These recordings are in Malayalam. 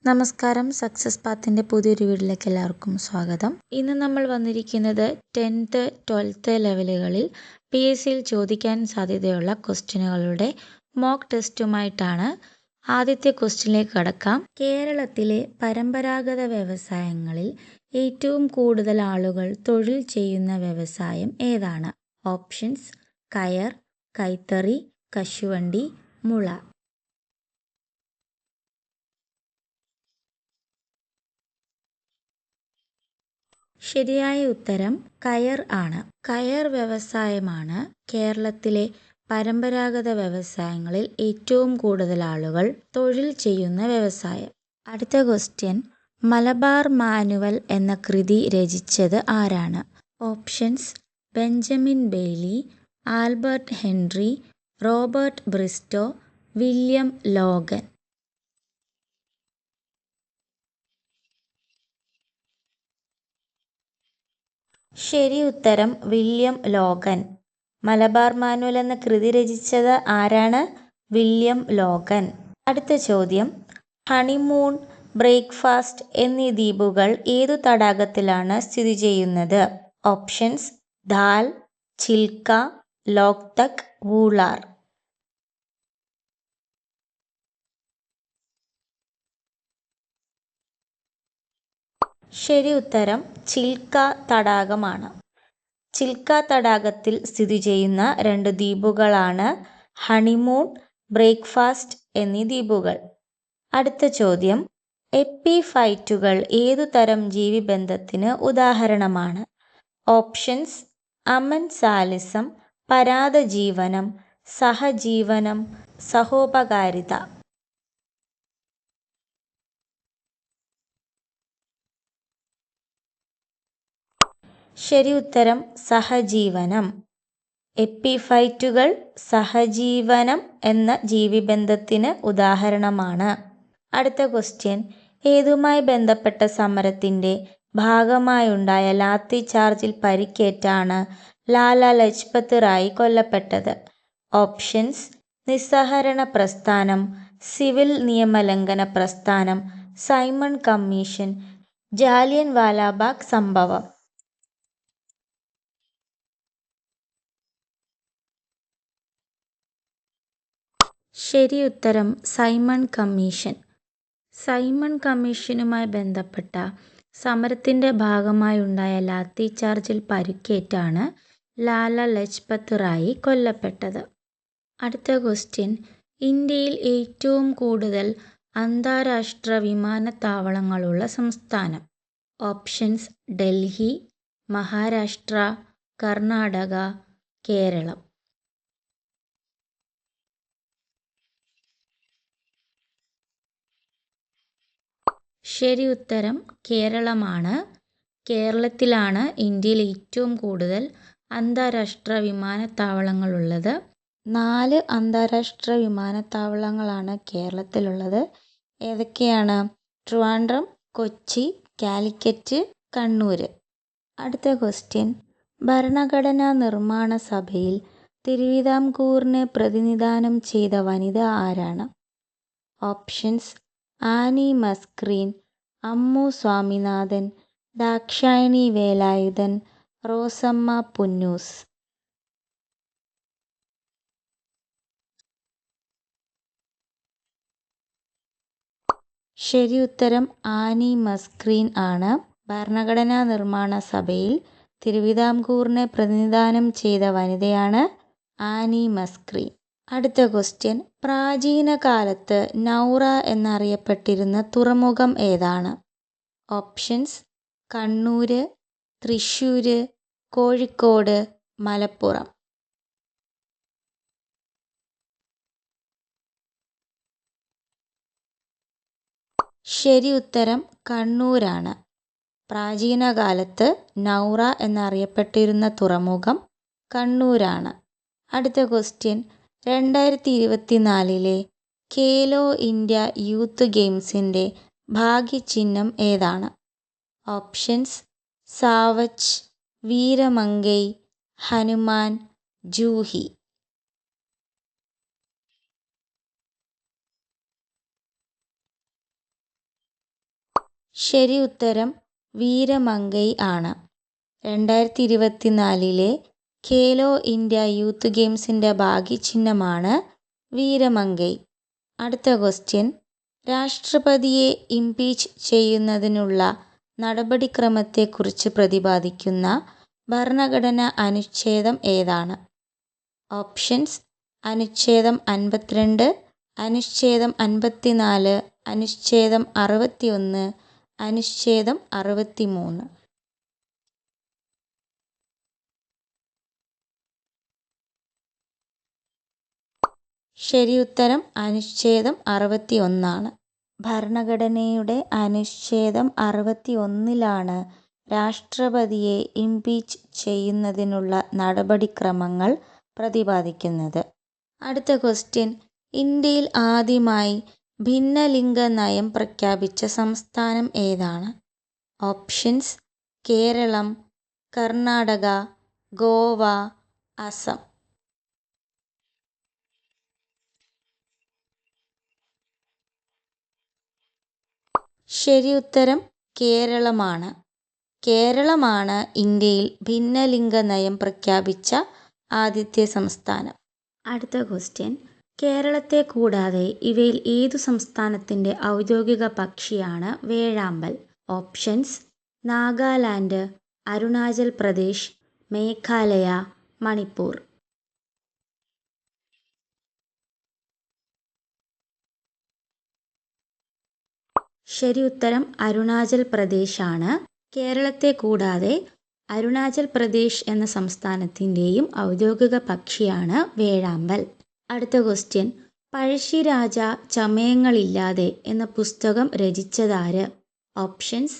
നമസ്കാരം. സക്സസ് പാത്തിൻ്റെ പുതിയൊരു വീഡിയോയിലേക്ക് എല്ലാവർക്കും സ്വാഗതം. ഇന്ന് നമ്മൾ വന്നിരിക്കുന്നത് 10th 12th ലെവലുകളിൽ PSCയിൽ ചോദിക്കാൻ സാധ്യതയുള്ള ക്വസ്റ്റ്യനുകളുടെ മോക്ക് ടെസ്റ്റുമായിട്ടാണ്. ആദ്യത്തെ ക്വസ്റ്റ്യനിലേക്ക് കടക്കാം. കേരളത്തിലെ പരമ്പരാഗത വ്യവസായങ്ങളിൽ ഏറ്റവും കൂടുതൽ ആളുകൾ തൊഴിൽ ചെയ്യുന്ന വ്യവസായം ഏതാണ്? ഓപ്ഷൻസ്: കയർ, കൈത്തറി, കശുവണ്ടി, മുള. ശരിയായ ഉത്തരം കയർ ആണ്. കയർ വ്യവസായമാണ് കേരളത്തിലെ പരമ്പരാഗത വ്യവസായങ്ങളിൽ ഏറ്റവും കൂടുതൽ ആളുകൾ തൊഴിൽ ചെയ്യുന്ന വ്യവസായം. അടുത്ത ക്വസ്റ്റ്യൻ: മലബാർ മാനുവൽ എന്ന കൃതി രചിച്ചത് ആരാണ്? Options: Benjamin Bailey, Albert Henry, Robert Bristow, William Logan. ശരി ഉത്തരം വില്യം ലോഗൻ. മലബാർ മാനുവൽ എന്ന കൃതി രചിച്ചത് ആരാണ്? William Logan. അടുത്ത ചോദ്യം: ഹണിമൂൺ, ബ്രേക്ക്ഫാസ്റ്റ് എന്നീ ദ്വീപുകൾ ഏതു തടാകത്തിലാണ് സ്ഥിതി ചെയ്യുന്നത്? ഓപ്ഷൻസ്: ദാൽ, ചിൽക്ക, ലോക്തക്, വൂളാർ. ശരി ഉത്തരം ചിൽക്ക തടാകമാണ്. ചിൽക്ക തടാകത്തിൽ സ്ഥിതി ചെയ്യുന്ന രണ്ട് ദ്വീപുകളാണ് ഹണിമൂൺ, ബ്രേക്ക്ഫാസ്റ്റ് എന്നീ ദ്വീപുകൾ. അടുത്ത ചോദ്യം: എപ്പിഫൈറ്റുകൾ ഏതു തരം ജീവിബന്ധത്തിന് ഉദാഹരണമാണ്? ഓപ്ഷൻസ്: അമൻസാലിസം, പരാദജീവനം, സഹജീവനം, സഹോപകാരിത. ശരി ഉത്തരം സഹജീവനം. എപ്പിഫൈറ്റുകൾ സഹജീവനം എന്ന ജീവിബന്ധത്തിന് ഉദാഹരണമാണ്. അടുത്ത ക്വസ്റ്റ്യൻ: ഏതുമായി ബന്ധപ്പെട്ട സമരത്തിൻ്റെ ഭാഗമായുണ്ടായ ലാത്തി ചാർജിൽ പരിക്കേറ്റാണ് ലാല ലജ്പത് റായ് കൊല്ലപ്പെട്ടത്? ഓപ്ഷൻസ്: നിസ്സഹരണ പ്രസ്ഥാനം, സിവിൽ നിയമലംഘന പ്രസ്ഥാനം, സൈമൺ കമ്മീഷൻ, ജാലിയൻ വാലാബാഗ് സംഭവം. ശരി ഉത്തരം സൈമൺ കമ്മീഷൻ. സൈമൺ കമ്മീഷനുമായി ബന്ധപ്പെട്ട സമരത്തിൻ്റെ ഭാഗമായുണ്ടായ ലാത്തി ചാർജിൽ പരിക്കേറ്റാണ് ലാല ലജ്പത് റായ് കൊല്ലപ്പെട്ടത്. അടുത്ത ക്വസ്റ്റ്യൻ: ഇന്ത്യയിൽ ഏറ്റവും കൂടുതൽ അന്താരാഷ്ട്ര വിമാനത്താവളങ്ങളുള്ള സംസ്ഥാനം? ഓപ്ഷൻസ്: ഡൽഹി, മഹാരാഷ്ട്ര, കർണാടക, കേരളം. ശരി ഉത്തരം കേരളമാണ്. കേരളത്തിലാണ് ഇന്ത്യയിൽ ഏറ്റവും കൂടുതൽ അന്താരാഷ്ട്ര വിമാനത്താവളങ്ങളുള്ളത്. 4 അന്താരാഷ്ട്ര വിമാനത്താവളങ്ങളാണ് കേരളത്തിലുള്ളത്. ഏതൊക്കെയാണ്? ട്രിവാൻഡ്രം, കൊച്ചി, കാലിക്കറ്റ്, കണ്ണൂർ. അടുത്ത ക്വസ്റ്റ്യൻ: ഭരണഘടനാ നിർമ്മാണ സഭയിൽ തിരുവിതാംകൂറിനെ പ്രതിനിധാനം ചെയ്ത വനിത ആരാണ്? Options: Annie Mascarene, Ammu Swaminathan, Dakshayani Velayudhan, Rosamma Punnoose. ശരി ഉത്തരം ആനി മസ്ക്രീൻ ആണ്. ഭരണഘടനാ നിർമ്മാണ സഭയിൽ തിരുവിതാംകൂറിനെ പ്രതിനിധാനം ചെയ്ത വനിതയാണ് ആനി മസ്ക്രീൻ. അടുത്ത ക്വസ്റ്റ്യൻ: പ്രാചീന കാലത്ത് നൗറ എന്നറിയപ്പെട്ടിരുന്ന തുറമുഖം ഏതാണ്? ഓപ്ഷൻസ്: കണ്ണൂർ, തൃശ്ശൂർ, കോഴിക്കോട്, മലപ്പുറം. ശരി ഉത്തരം കണ്ണൂരാണ്. പ്രാചീന കാലത്ത് നൗറ എന്നറിയപ്പെട്ടിരുന്ന തുറമുഖം കണ്ണൂരാണ്. അടുത്ത ക്വസ്റ്റ്യൻ: 2024 ഖേലോ ഇന്ത്യ യൂത്ത് ഗെയിംസിൻ്റെ ഭാഗ്യചിഹ്നം ഏതാണ്? ഓപ്ഷൻസ്: സാവച്ച്, വീരമംഗൈ, ഹനുമാൻ, ജൂഹി. ശരി ഉത്തരം വീരമംഗൈ ആണ്. 2024 ഖേലോ ഇന്ത്യ യൂത്ത് ഗെയിംസിൻ്റെ ഭാഗ്യചിഹ്നമാണ് വീരമംഗൈ. അടുത്ത ക്വസ്റ്റ്യൻ, രാഷ്ട്രപതിയെ ഇംപീച്ച് ചെയ്യുന്നതിനുള്ള നടപടിക്രമത്തെക്കുറിച്ച് പ്രതിപാദിക്കുന്ന ഭരണഘടനാ അനുച്ഛേദം ഏതാണ്? ഓപ്ഷൻസ്: അനുച്ഛേദം 52, അനുച്ഛേദം 54, അനുച്ഛേദം 61, അനുച്ഛേദം 63. ശരി ഉത്തരം അനുച്ഛേദം 61. ഭരണഘടനയുടെ അനുച്ഛേദം 61 രാഷ്ട്രപതിയെ ഇംപീച്ച് ചെയ്യുന്നതിനുള്ള നടപടിക്രമങ്ങൾ പ്രതിപാദിക്കുന്നത്. അടുത്ത ക്വസ്റ്റ്യൻ, ഇന്ത്യയിൽ ആദ്യമായി ഭിന്നലിംഗ നയം പ്രഖ്യാപിച്ച സംസ്ഥാനം ഏതാണ്? ഓപ്ഷൻസ്: കേരളം, കർണാടക, ഗോവ, അസം. ശരി ഉത്തരം കേരളമാണ്. കേരളമാണ് ഇന്ത്യയിൽ ഭിന്നലിംഗ നയം പ്രഖ്യാപിച്ച ആദ്യത്തെ സംസ്ഥാനം. അടുത്ത ക്വസ്റ്റ്യൻ, കേരളത്തെ കൂടാതെ ഇവയിൽ ഏതു സംസ്ഥാനത്തിൻ്റെ ഔദ്യോഗിക പക്ഷിയാണ് വേഴാമ്പൽ? ഓപ്ഷൻസ്: നാഗാലാൻഡ്, അരുണാചൽ പ്രദേശ്, മേഘാലയ, മണിപ്പൂർ. ശരി ഉത്തരം അരുണാചൽ പ്രദേശ് ആണ്. കേരളത്തെ കൂടാതെ അരുണാചൽ പ്രദേശ് എന്ന സംസ്ഥാനത്തിൻ്റെയും ഔദ്യോഗിക പക്ഷിയാണ് വേഴാമ്പൽ. അടുത്ത ക്വസ്റ്റ്യൻ, പഴശ്ശിരാജ ചമയങ്ങളില്ലാതെ എന്ന പുസ്തകം രചിച്ചതാര്? Options: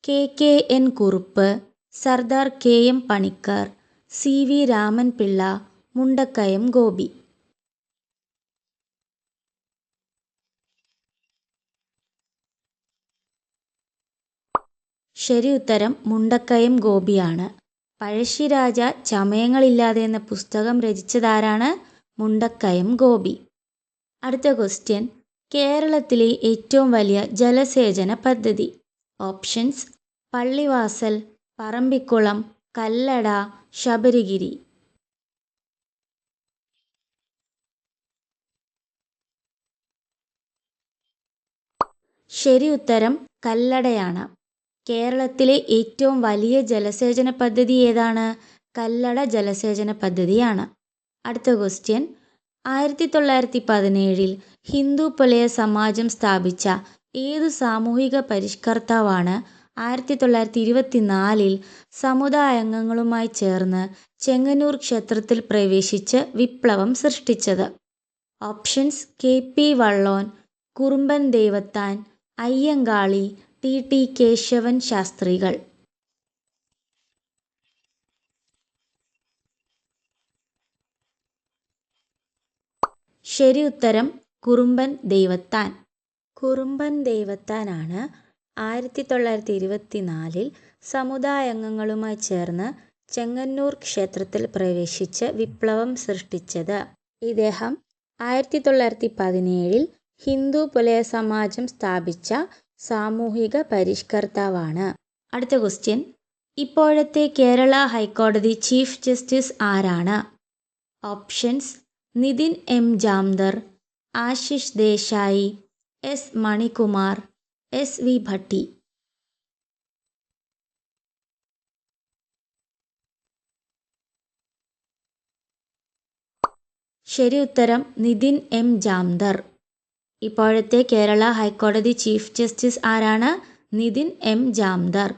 KKN Kurup, Sardar KM Panikkar, CV Raman Pillai, Mundakkayam Gopi. ശരി ഉത്തരം മുണ്ടക്കയം ഗോപിയാണ്. പഴശ്ശിരാജ ചമയങ്ങളില്ലാതെ എന്ന പുസ്തകം രചിച്ചതാരാണ്? മുണ്ടക്കയം ഗോപി. അടുത്ത ക്വസ്റ്റ്യൻ, കേരളത്തിലെ ഏറ്റവും വലിയ ജലസേചന പദ്ധതി? ഓപ്ഷൻസ്: പള്ളിവാസൽ, പറമ്പിക്കുളം, കല്ലട, ശബരിഗിരി. ശരി ഉത്തരം കല്ലടയാണ്. കേരളത്തിലെ ഏറ്റവും വലിയ ജലസേചന പദ്ധതി ഏതാണ്? കല്ലട ജലസേചന പദ്ധതിയാണ്. അടുത്ത ക്വസ്റ്റ്യൻ, 1917 ഹിന്ദു പുലയ സമാജം സ്ഥാപിച്ച ഏതു സാമൂഹിക പരിഷ്കർത്താവാണ് 1924 സമുദായാംഗങ്ങളുമായി ചേർന്ന് ചെങ്ങന്നൂർ ക്ഷേത്രത്തിൽ പ്രവേശിച്ച് വിപ്ലവം സൃഷ്ടിച്ചത്? ഓപ്ഷൻസ്: KP വള്ളോൻ, കുറുമ്പൻ ദേവത്താൻ, അയ്യങ്കാളി, TT കേശവൻ ശാസ്ത്രികൾ. ശരി ഉത്തരം കുറുമ്പൻ ദേവത്താൻ. കുറുമ്പൻ ദേവത്താനാണ് 1924 സമുദായാംഗങ്ങളുമായി ചേർന്ന് ചെങ്ങന്നൂർ ക്ഷേത്രത്തിൽ പ്രവേശിച്ച് വിപ്ലവം സൃഷ്ടിച്ചത്. ഇദ്ദേഹം 1917 ഹിന്ദു പുലയ സമാജം സ്ഥാപിച്ച സാമൂഹിക പരിഷ്കർത്താവാണ്. അടുത്ത ക്വസ്റ്റ്യൻ, ഇപ്പോഴത്തെ കേരള ഹൈക്കോടതി ചീഫ് ജസ്റ്റിസ് ആരാണ്? Options: Nitin M Jamdar, Ashish Desai, S Manikumar, SV Bhatti. ശരി ഉത്തരം നിതിൻ M ജാംദർ. ഇപ്പോഴത്തെ കേരള ഹൈക്കോടതി ചീഫ് ജസ്റ്റിസ് ആരാണ്? നിതിൻ M ജാംദർ.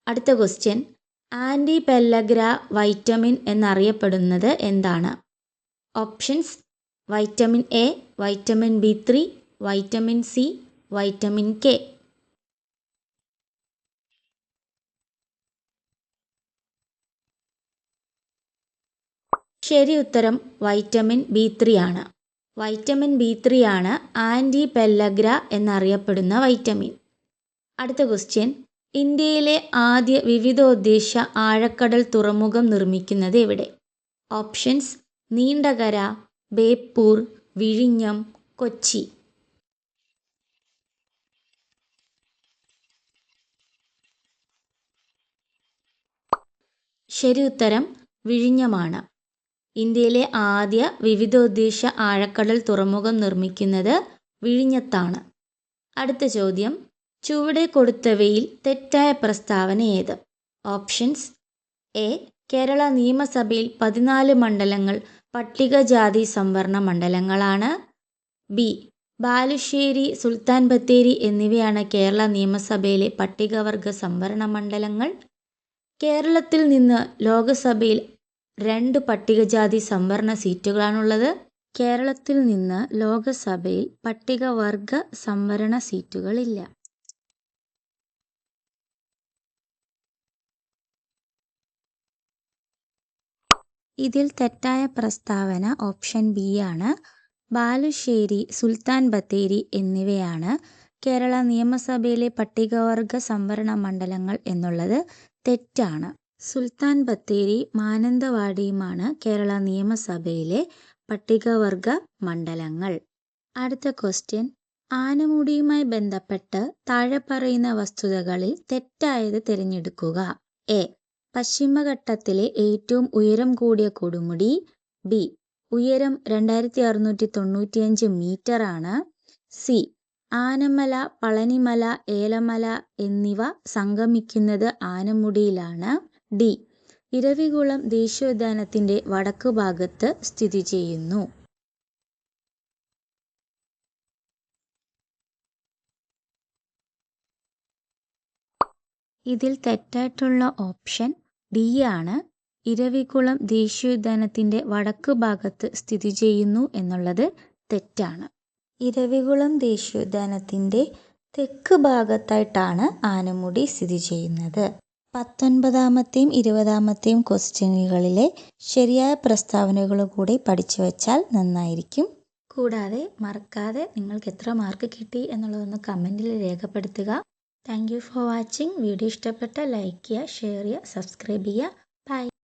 അടുത്ത ക്വസ്റ്റ്യൻ, ആൻറ്റി പെല്ലഗ്ര വൈറ്റമിൻ എന്നറിയപ്പെടുന്നത് എന്താണ്? Options: vitamin A, vitamin B3, vitamin C, vitamin K. ശരി ഉത്തരം വൈറ്റമിൻ B3 ആണ്. വൈറ്റമിൻ B3 ആണ് ആൻറ്റി പെല്ലഗ്ര എന്നറിയപ്പെടുന്ന വൈറ്റമിൻ. അടുത്ത ക്വസ്റ്റ്യൻ, ഇന്ത്യയിലെ ആദ്യ വിവിധോദ്ദേശ ആഴക്കടൽ തുറമുഖം നിർമ്മിക്കുന്നത് എവിടെ? ഓപ്ഷൻസ്: നീണ്ടകര, ബേപ്പൂർ, വിഴിഞ്ഞം, കൊച്ചി. ശരി ഉത്തരം വിഴിഞ്ഞമാണ്. ഇന്ത്യയിലെ ആദ്യ വിവിധോദ്ദേശ ആഴക്കടൽ തുറമുഖം നിർമ്മിക്കുന്നത് വിഴിഞ്ഞത്താണ്. അടുത്ത ചോദ്യം, ചുവടെ കൊടുത്തവയിൽ തെറ്റായ പ്രസ്താവന ഏത്? Options: A. കേരള നിയമസഭയിൽ 14 മണ്ഡലങ്ങൾ പട്ടികജാതി സംവരണ മണ്ഡലങ്ങളാണ്. ബി. ബാലുശ്ശേരി, സുൽത്താൻ ബത്തേരി എന്നിവയാണ് കേരള നിയമസഭയിലെ പട്ടികവർഗ സംവരണ മണ്ഡലങ്ങൾ. കേരളത്തിൽ നിന്ന് ലോകസഭയിൽ 2 പട്ടികജാതി സംവരണ സീറ്റുകളാണുള്ളത്. കേരളത്തിൽ നിന്ന് ലോകസഭയിൽ പട്ടികവർഗ സംവരണ സീറ്റുകളില്ല. ഇതിൽ തെറ്റായ പ്രസ്താവന ഓപ്ഷൻ ബി ആണ്. ബാലുശ്ശേരി, സുൽത്താൻ ബത്തേരി എന്നിവയാണ് കേരള നിയമസഭയിലെ പട്ടികവർഗ സംവരണ മണ്ഡലങ്ങൾ എന്നുള്ളത് തെറ്റാണ്. സുൽത്താൻ ബത്തേരി, മാനന്തവാടിയുമാണ് കേരള നിയമസഭയിലെ പട്ടികവർഗ മണ്ഡലങ്ങൾ. അടുത്ത ക്വസ്റ്റ്യൻ, ആനമുടിയുമായി ബന്ധപ്പെട്ട് താഴെ പറയുന്ന വസ്തുതകളിൽ തെറ്റായത് തിരഞ്ഞെടുക്കുക. എ. പശ്ചിമഘട്ടത്തിലെ ഏറ്റവും ഉയരം കൂടിയ കൊടുമുടി. ബി. ഉയരം 2695 മീറ്റർ ആണ്. സി. ആനമല, പളനിമല, ഏലമല എന്നിവ സംഗമിക്കുന്നത് ആനമുടിയിലാണ്. ഡി. ഇരവികുളം ദേശീയോദ്യാനത്തിന്റെ വടക്ക് ഭാഗത്ത് സ്ഥിതി ചെയ്യുന്നു. ഇതിൽ തെറ്റായിട്ടുള്ള ഓപ്ഷൻ ഡി ആണ്. ഇരവികുളം ദേശീയോദ്യാനത്തിന്റെ വടക്ക് ഭാഗത്ത് സ്ഥിതി ചെയ്യുന്നു എന്നുള്ളത് തെറ്റാണ്. ഇരവികുളം ദേശീയോദ്യാനത്തിന്റെ തെക്ക് ഭാഗത്തായിട്ടാണ് ആനമുടി സ്ഥിതി ചെയ്യുന്നത്. 19ാമത്തെയും 20ാമത്തെയും ക്വസ്റ്റ്യനുകളിലെ ശരിയായ പ്രസ്താവനകൾ കൂടി പഠിച്ചു വച്ചാൽ നന്നായിരിക്കും. കൂടാതെ മറക്കാതെ നിങ്ങൾക്ക് എത്ര മാർക്ക് കിട്ടി എന്നുള്ളതൊന്ന് കമൻറ്റിൽ രേഖപ്പെടുത്തുക. Thank you for watching. Video ഇഷ്ടപ്പെട്ട ലൈക്ക് ചെയ്യുക, ഷെയർ ചെയ്യുക, സബ്സ്ക്രൈബ് ചെയ്യുക.